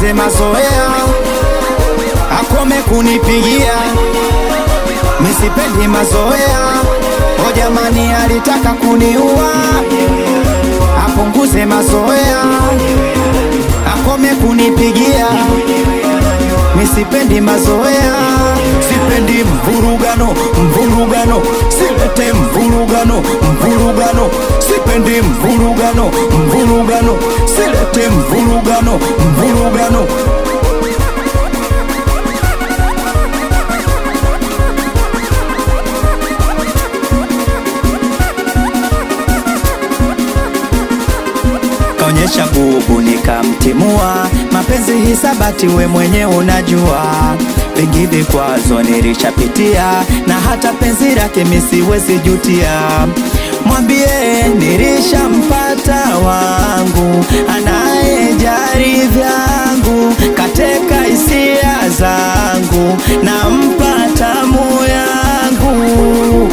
apunguze mazoea, akome kunipigia, misipendi mazoea. O jamani, alitaka kuniua, apunguze mazoea, akome kunipigia, misipendi mazoea. Sipendi mvurugano, mvurugano, silete mvurugano, mvurugano. Sipendi mvurugano, mvurugano, silete mvurugano, mvurugano. Kaonyesha nguvu nikamtimua, mapenzi hisabati we mwenye unajua. Vingi vikwazo nilishapitia, na hata penzi lake mimi siwezi jutia. Mwambie nilishampata wangu, anayejali vyangu, kateka hisia zangu, nampata moyo yangu.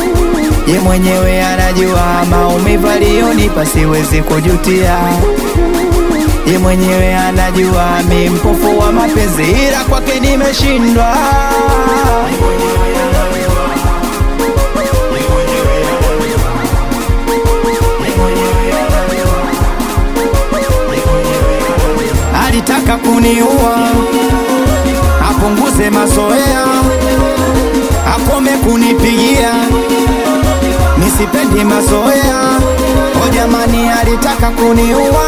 Ye mwenyewe anajua maumivu aliyonipa siwezi kujutia. Ye mwenyewe anajua mimi mpofu wa mapenzi, ila kwake nimeshindwa. Alitaka kuniua, apunguze mazoea, akome kunipigia, misipendi mazoea. O jamani, alitaka kuniua,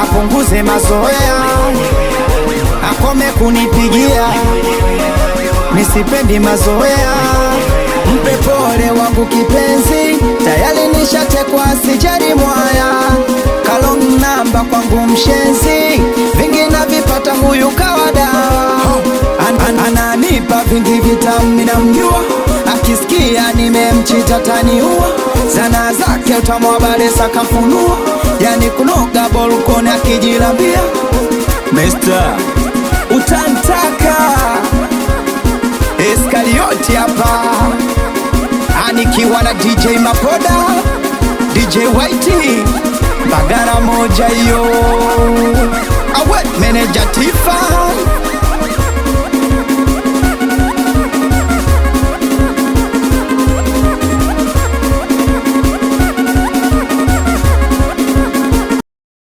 apunguze mazoea, akome kunipigia, misipendi mazoea. Mpe pole wangu kipenzi, tayari nishatekwa sijari mwaya. Kalong namba kwangu mshenzi, vingi na vipata huyu kawada. Ananipa vingi vitamu ninamjua, akisikia nimemchita taniua. Zana zake utamwabale sakafunua, yani kunoga bolkoni akijilambia. Mister utantaka Eskalioti hapa, anikiwa na DJ Mapoda, DJ Whitey, Bagara moja yo, awe meneja Tifa.